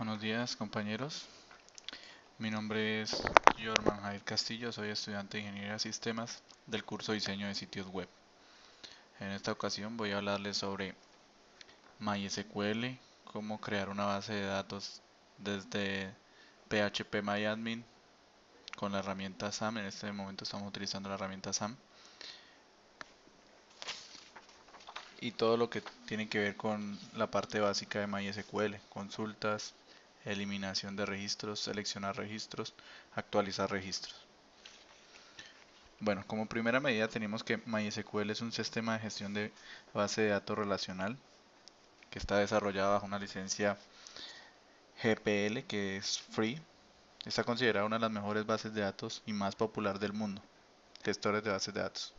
Buenos días, compañeros. Mi nombre es Jorman Jair Castillo, soy estudiante de Ingeniería de Sistemas del curso Diseño de Sitios Web. En esta ocasión voy a hablarles sobre MySQL, cómo crear una base de datos desde PHP con la herramienta SAM. En este momento estamos utilizando la herramienta SAM y todo lo que tiene que ver con la parte básica de MySQL: consultas, eliminación de registros, seleccionar registros, actualizar registros. Bueno, como primera medida tenemos que MySQL es un sistema de gestión de base de datos relacional que está desarrollado bajo una licencia GPL, que es free. Está considerada una de las mejores bases de datos y más popular del mundo, gestores de bases de datos.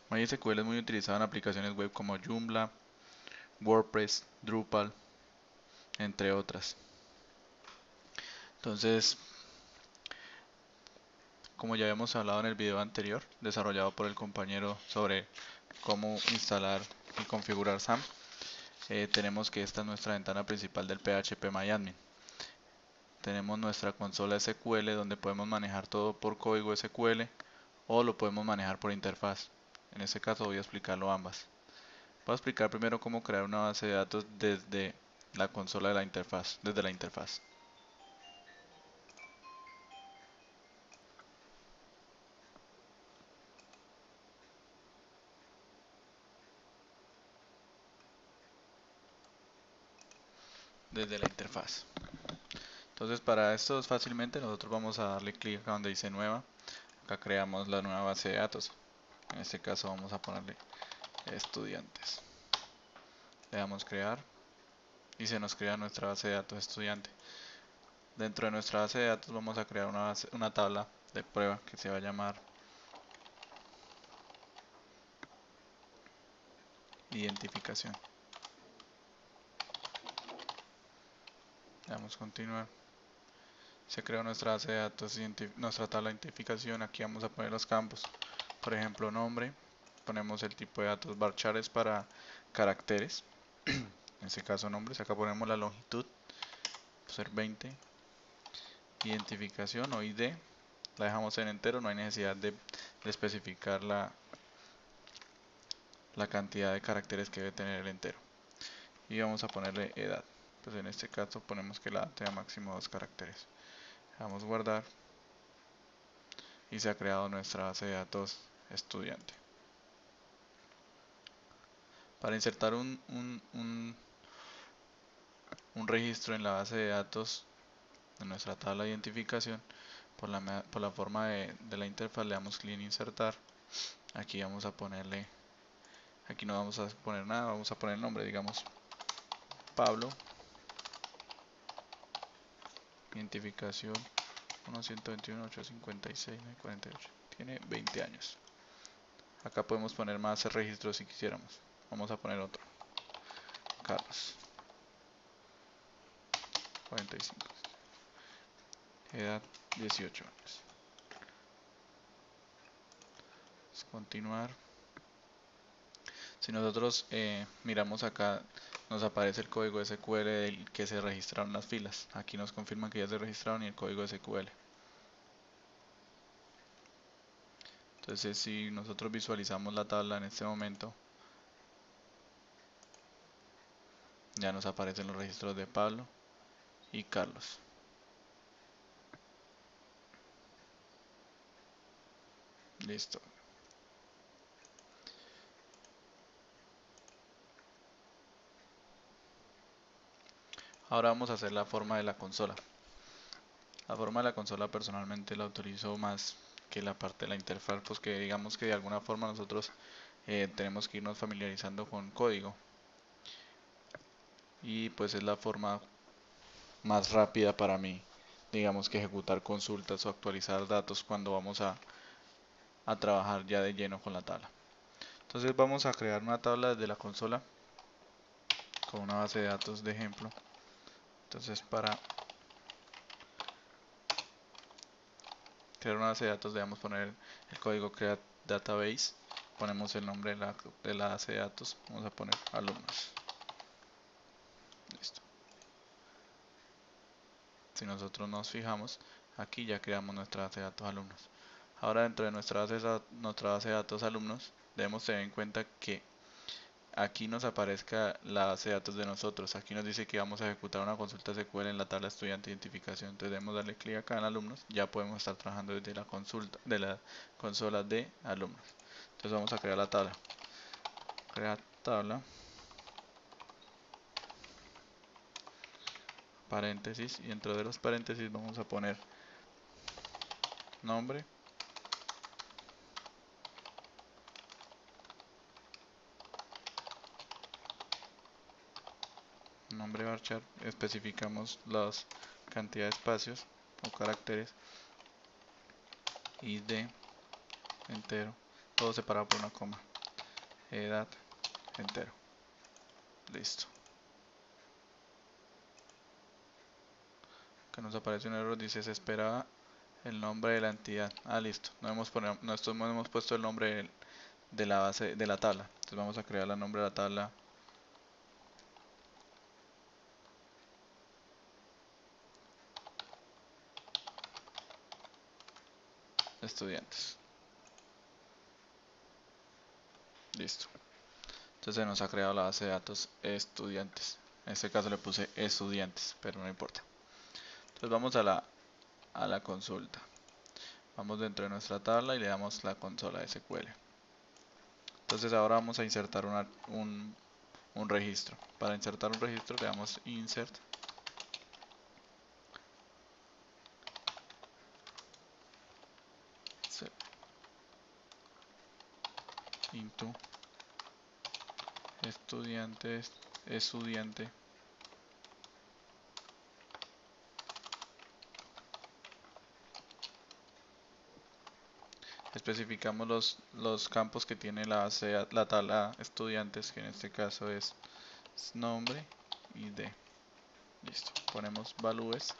MySQL es muy utilizado en aplicaciones web como Joomla, WordPress, Drupal, entre otras. Entonces, como ya habíamos hablado en el video anterior, desarrollado por el compañero sobre cómo instalar y configurar SAM, tenemos que esta es nuestra ventana principal del PHP Tenemos nuestra consola SQL donde podemos manejar todo por código SQL o lo podemos manejar por interfaz. En este caso voy a explicarlo ambas. Voy a explicar primero cómo crear una base de datos desde la consola de la interfaz, desde la interfaz. Desde la interfaz. Entonces, para esto fácilmente nosotros vamos a darle clic acá donde dice nueva. Acá creamos la nueva base de datos. En este caso vamos a ponerle estudiantes. Le damos crear y se nos crea nuestra base de datos estudiante. Dentro de nuestra base de datos vamos a crear una tabla de prueba que se va a llamar identificación. Le damos continuar. Se crea nuestra base de datos, nuestra tabla de identificación. Aquí vamos a poner los campos. Por ejemplo, nombre. Ponemos el tipo de datos. Varchar es para caracteres. En este caso nombres. Acá ponemos la longitud. Ser 20. Identificación o ID. La dejamos en entero. No hay necesidad de especificar la cantidad de caracteres que debe tener el entero. Y vamos a ponerle edad. Pues en este caso ponemos que la edad tenga máximo 2 caracteres. Damos guardar y se ha creado nuestra base de datos estudiante. Para insertar un registro en la base de datos de nuestra tabla de identificación, por la forma de la interfaz le damos clic en insertar. Aquí vamos a ponerle, aquí no vamos a poner nada, vamos a poner el nombre, digamos Pablo, identificación 1.121.856.948. Tiene 20 años. Acá podemos poner más registros si quisiéramos. Vamos a poner otro. Carlos. 45. Edad 18 años. Vamos a continuar. Si nosotros miramos acá, nos aparece el código SQL del que se registraron las filas. Aquí nos confirman que ya se registraron y el código SQL. Entonces, si nosotros visualizamos la tabla en este momento, ya nos aparecen los registros de Pablo y Carlos. Listo. Ahora vamos a hacer la forma de la consola. La forma de la consola personalmente la utilizo más que la parte de la interfaz, pues que digamos que de alguna forma nosotros tenemos que irnos familiarizando con código. Y pues es la forma más rápida para mí, digamos, que ejecutar consultas o actualizar datos cuando vamos a trabajar ya de lleno con la tabla. Entonces vamos a crear una tabla desde la consola con una base de datos de ejemplo. Entonces, para crear una base de datos debemos poner el código create database ponemos el nombre de la base de datos, vamos a poner alumnos. Listo. Si nosotros nos fijamos, aquí ya creamos nuestra base de datos alumnos. Ahora dentro de nuestra base de datos alumnos, debemos tener en cuenta que aquí nos aparezca la base de datos de nosotros. Aquí nos dice que vamos a ejecutar una consulta SQL en la tabla estudiante de identificación. Entonces debemos darle clic acá en alumnos. Ya podemos estar trabajando desde la consulta de la consola de alumnos. Entonces vamos a crear la tabla. Crear tabla. Paréntesis. Y dentro de los paréntesis vamos a poner nombre. Nombre varchar. Especificamos las cantidad de espacios o caracteres. ID entero. Todo separado por una coma. Edad entero. Listo. Que nos aparece un error, dice se esperaba el nombre de la entidad. Ah, listo. No hemos puesto el nombre de la base de la tabla. Entonces vamos a crear el nombre de la tabla estudiantes. Listo. Entonces se nos ha creado la base de datos estudiantes. En este caso le puse estudiantes, pero no importa. Entonces vamos a la consulta. Vamos dentro de nuestra tabla y le damos la consola SQL. Entonces ahora vamos a insertar un registro. Para insertar un registro le damos insert into estudiante. Especificamos los campos que tiene la tabla estudiantes, que en este caso es nombre y ID. Listo. Ponemos values,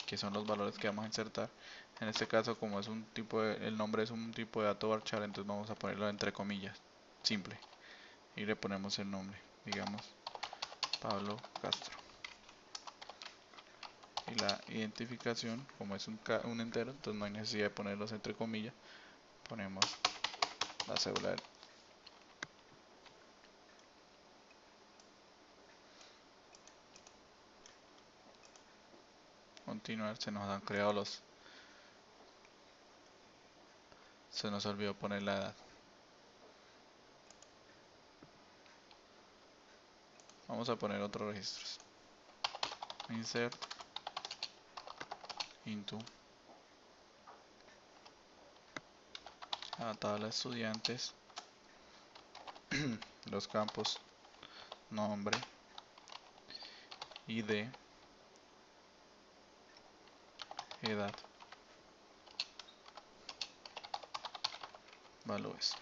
que son los valores que vamos a insertar. En este caso, como es el nombre es un tipo de dato varchar, entonces vamos a ponerlo entre comillas, simple. Y le ponemos el nombre, digamos Pablo Castro. Y la identificación, como es un entero, entonces no hay necesidad de ponerlos entre comillas. Ponemos la cédula del continuar. Se nos han creado se nos olvidó poner la edad. Vamos a poner otros registros. Insert into la tabla de estudiantes. Los campos nombre, ID, edad, valores.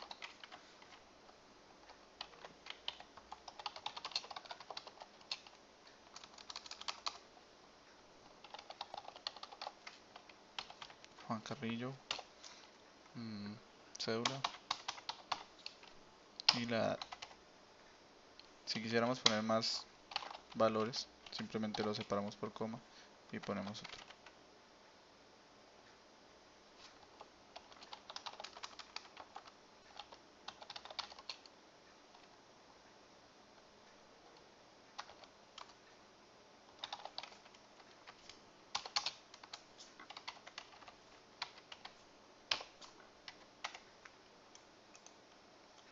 Juan Carrillo, cédula y la edad. Si quisiéramos poner más valores, simplemente lo separamos por coma y ponemos otro.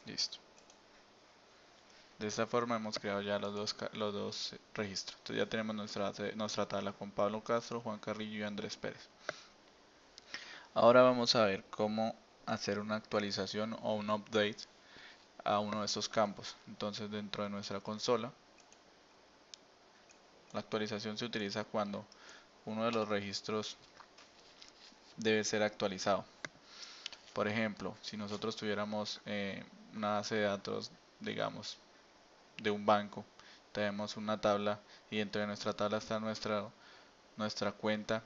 Listo. De esta forma hemos creado ya los dos registros. Entonces ya tenemos nuestra tabla con Pablo Castro, Juan Carrillo y Andrés Pérez. Ahora vamos a ver cómo hacer una actualización o un update a uno de estos campos. Entonces dentro de nuestra consola, la actualización se utiliza cuando uno de los registros debe ser actualizado. Por ejemplo, si nosotros tuviéramos una base de datos, digamos, de un banco, tenemos una tabla y dentro de nuestra tabla está nuestra cuenta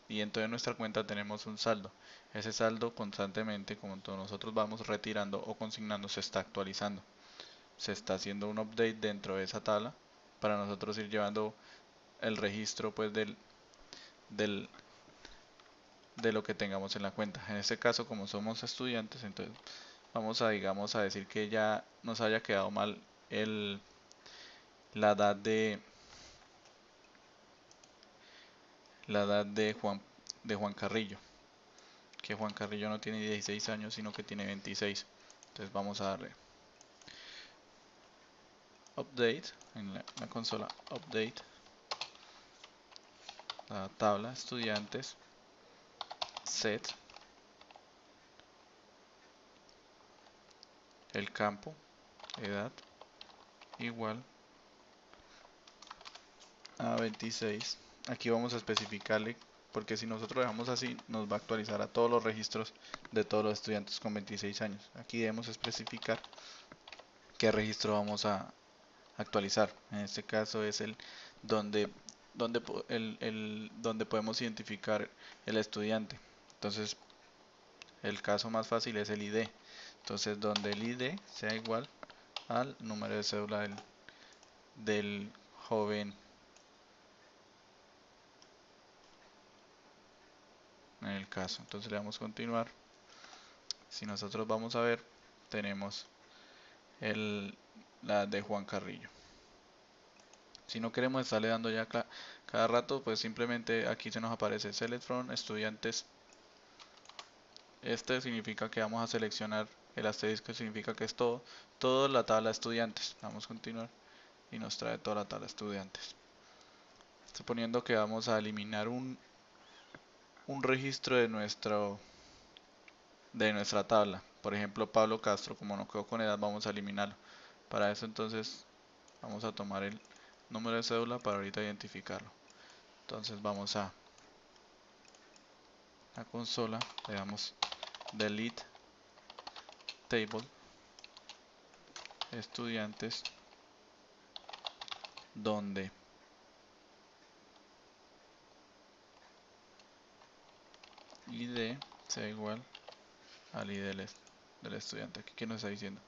y dentro de nuestra cuenta tenemos un saldo. Ese saldo constantemente, como todos nosotros vamos retirando o consignando, se está actualizando. Se está haciendo un update dentro de esa tabla para nosotros ir llevando el registro pues del, de lo que tengamos en la cuenta. En este caso, como somos estudiantes, entonces vamos a, digamos, a decir que ya nos haya quedado mal la edad de Juan Carrillo, que Juan Carrillo no tiene 16 años, sino que tiene 26. Entonces vamos a darle update en la consola, update la tabla estudiantes, set el campo edad igual a 26. Aquí vamos a especificarle, porque si nosotros dejamos así nos va a actualizar a todos los registros de todos los estudiantes con 26 años. Aquí debemos especificar qué registro vamos a actualizar. En este caso es el donde donde podemos identificar el estudiante. Entonces el caso más fácil es el ID. Entonces donde el ID sea igual al número de cédula del joven en el caso. Entonces le damos continuar. Si nosotros vamos a ver, tenemos la de Juan Carrillo. Si no queremos estarle dando ya cada rato, pues simplemente aquí se nos aparece select from estudiantes. Este significa que vamos a seleccionar el asterisco, significa que es toda la tabla de estudiantes. Vamos a continuar y nos trae toda la tabla de estudiantes. Suponiendo que vamos a eliminar un registro de nuestra tabla. Por ejemplo, Pablo Castro, como no quedó con edad, vamos a eliminarlo. Para eso entonces vamos a tomar el número de cédula para ahorita identificarlo. Entonces vamos a la consola, le damos delete table estudiantes donde id sea igual al id del estudiante. Aquí, ¿qué nos está diciendo?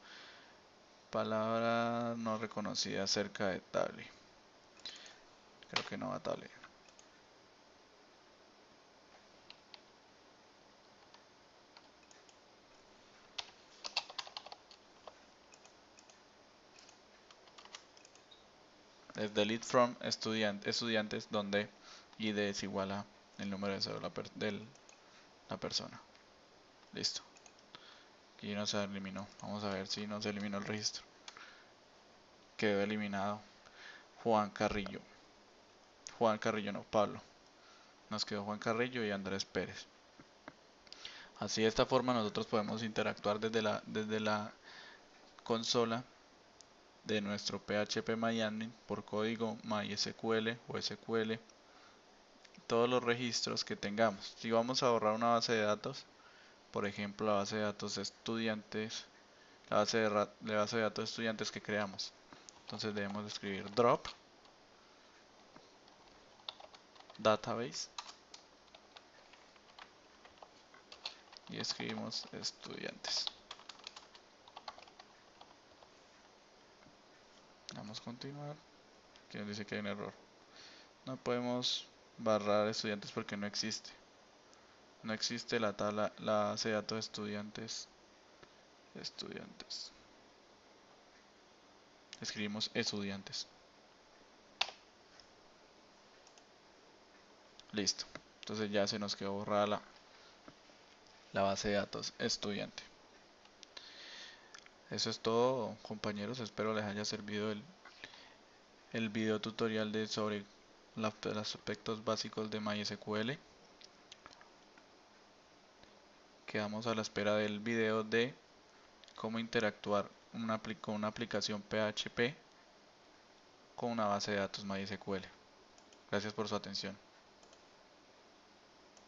Palabra no reconocida cerca de table. Creo que no va a table. Es delete from estudiantes donde id es igual a el número de cédula de la persona. Listo. Aquí no se eliminó. Vamos a ver si no se eliminó el registro. Quedó eliminado Juan Carrillo. Juan Carrillo no, Pablo. Nos quedó Juan Carrillo y Andrés Pérez. Así de esta forma nosotros podemos interactuar desde la consola de nuestro PHP por código MySQL o SQL, todos los registros que tengamos. Si vamos a borrar una base de datos, por ejemplo la base de datos de estudiantes, la base de datos de estudiantes que creamos, entonces debemos escribir drop database y escribimos estudiantes. Vamos a continuar. Aquí nos dice que hay un error. No podemos barrar estudiantes porque no existe. No existe la base de datos de estudiantes. Escribimos estudiantes. Listo. Entonces ya se nos quedó borrada la base de datos estudiante. Eso es todo, compañeros. Espero les haya servido el video tutorial sobre los aspectos básicos de MySQL. Quedamos a la espera del video de cómo interactuar con una aplicación PHP con una base de datos MySQL. Gracias por su atención.